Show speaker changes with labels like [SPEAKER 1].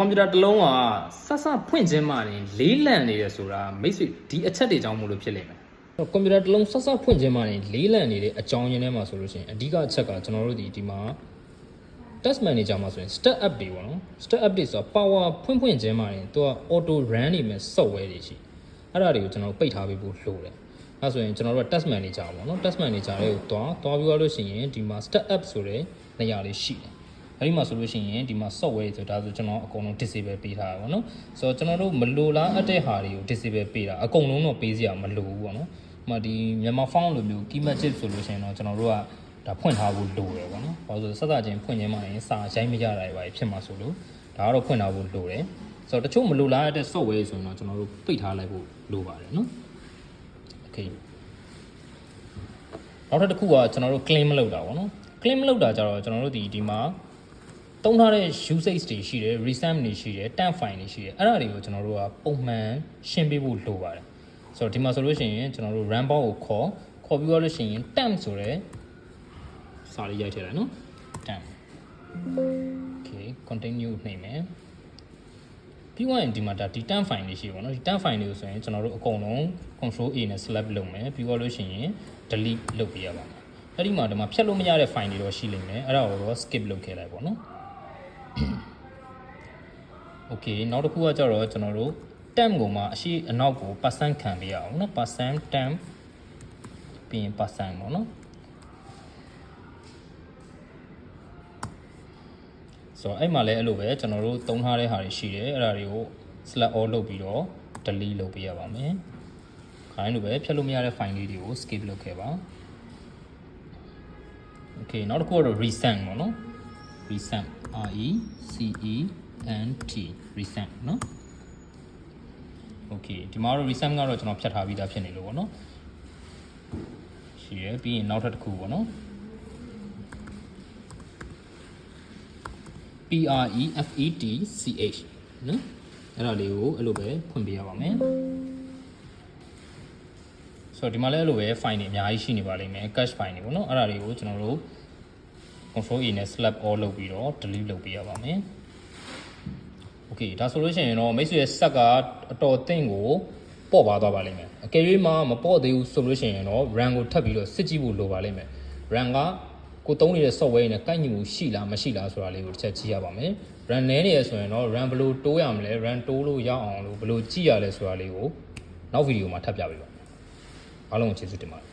[SPEAKER 1] ကွန်ပျူတာတစ်လုံးကဆက်ဆက်ဖွင့်ခြင်းမှရင်လေးလံနေတယ်ဆိုတာမိတ်ဆွေဒီအချက်တွေအကြောင်းမို့လို့ဖြစ်လိမ့်မယ်ကွန်ပျူတာတစ်လုံးဆက်ဆက်ဖွင့်ခြင်းမှရင်လေးလံနေတဲ့အကြောင်းရင်းထဲမှာဆိုလို့ရှိရင်အဓိကအချက်ကကျွန်တော်တို့ဒီမှာ test manager မှာဆိုရင် step up တွေပေါ့နော် step up တွေဆိုတာ power ဖွင့်ခြင်းမှရင်သူက auto run နေမဲ့ software တွေရှိအဲ့ဒါတွေကိုကျွန်တော်ပိတ်ထားပေးဖို့လိုတယ်အဲ့ဆိုရင်ကျွန်တော်တို့က test manager ပေါ့နော် test manager တွေကိုတွားပြီးလို့ရှိရင်ဒီမှာ step up ဆိုတဲ့နေရာလေးရှိတယ်အဲ့ဒီမှာဆိုလို့ရှိရင်ဒီမှာ software ဆိုတာဆိုကျွန်တော်အကုန်လုံး disable ပေးထားတာပေါ့နော်ဆိုတော့ကျွန်တော်တို့မလိုလားအပ်တဲ့ဟာတွေကို disable ပေးတာအကုန်လုံးတော့ပေးစရာမလိုဘူးပေါ့နော်ဥပမာဒီမြန်မာ font လိုမျိုး key magic ဆိုလို့ရှိရင်တော့ကျွန်တော်တို့ကဒါဖွင့်ထားဖို့လိုတယ်ပေါ့နော်ဘာလို့ဆိုဆက်စချင်းဖွင့်ခြင်းမှရင်စာရိုက်မရတာတွေပါဖြစ်မှာဆိုလို့ဒါကတော့ဖွင့်ထားဖို့လိုတယ်ဆိုတော့တချို့မလိုလားတဲ့ software ဆိုရင်တော့ကျွန်တော်တို့ပိတ်ထားလိုက်ဖို့လိုပါတယ်နော် okay နောက်တစ်ခုကကျွန်တော်တို့ claim မလုပ်တာပေါ့နော် claim မလုပ်တာကြတော့ကျွန်တော်တို့ဒီမှာတုံးထားတဲ့ usage တွေရှိတယ် recent တွေရှိတယ် temp file တွေရှိတယ်အဲ့ဒါတွေကိုကျွန်တော်တို့ကပုံမှန်ရှင်းပေးဖို့လိုပါတယ်ဆိုတော့ဒီမှာဆိုလို့ရှိရင်ကျွန်တော်တို့ run box ကိုခေါ်ပြီးတော့လို့ရှိရင် temp ဆိုတဲ့စာလေးရိုက်ထည့်လိုက်နော် temp okay continue နှိပ်မယ်ပြီးသွားရင်ဒီမှာဒီ temp file တွေရှိပါတော့ဒီ temp file တွေကိုဆိုရင်ကျွန်တော်တို့အကုန်လုံး control A နဲ့ select လုပ်မယ်ပြီးတော့လို့ရှိရင် delete လုပ်ပေးရပါမယ်အဲ့ဒီမှာဒီမှာဖြတ်လို့မရတဲ့ file တွေတော့ရှိလိမ့်မယ်အဲ့ဒါကိုတော့ skip လုပ်ခဲ့လိုက်ပါတော့okay နောက်တစ်ခုကကြတော့ကျွန်တော်တို့ temp ကိုမှအရှိအနောက်ကို percent ခံပေးရအောင်နော် percent temp ပြီးရင် percent ပေါ့နော်ဆိုတော့အဲ့မှာလည်းအဲ့လိုပဲကျွန်တော်တို့သုံးထားတဲ့ဟာတွေရှိတယ်အဲ့ဒါတွေကို select all လုပ်ပြီးတော့ delete လုပ်ပေးရပါမယ်ခိုင်းလိုပဲဖြတ်လို့မရတဲ့ file လေးတွေကို skip လုပ်ခဲ့ပါ okay နောက်တစ်ခုကတော့ recent ပေါ့နော် recent R E C E N T recent နော် okay ဒီမှာတော့ recent ကတော့ကျွန်တော်ဖြတ်ထားပြီးသားဖြစ်နေလို့ပေါ့နော်ရှိရပြီးရင်နောက်ထပ်တစ်ခုပေါ့နော် P R E F E T C H နော်အဲ့ဒါလေးကိုအဲ့လိုပဲဖွင့်ပေးရပါမယ်ဆိုတော့ဒီမှာလည်းအဲ့လိုပဲ file တွေအများကြီးရှိနေပါလိမ့်မယ် cache file တွေပေါ့နော်အဲ့ဒါတွေကိုကျွန်တော်တို့ control A နဲ့ select all လုပ်ပြီးတော့ delete လုပ်ပေးရပါမယ် okay ဒါဆိုလို့ရှိရင်တော့မိတ်ဆွေရဲ့ဆက်ကအတော်အသင့်ကိုပေါ့ပါသွားပါလိမ့်မယ်အကယ်၍မှမပေါ့သေးဘူးဆိုလို့ရှိရင်တော့ run ကိုထပ်ပြီးတော့စစ်ကြည့်ဖို့လိုပါလိမ့်မယ် run ကကိုသုံးနေတဲ့ software နဲ့ကိုက်ညီမှုရှိလားမရှိလားဆိုတာလေးကိုတစ်ချက်ကြည့်ရပါမယ် run နည်းနေရဆိုရင်တော့ run ဘယ်လိုတိုးရမလဲ run တိုးလို့ရအောင်လို့ဘယ်လိုကြည့်ရလဲဆိုတာလေးကိုနောက်ဗီဒီယိုမှာထပ်ပြပေးပါအားလုံးကိုကျေးဇူးတင်ပါတယ်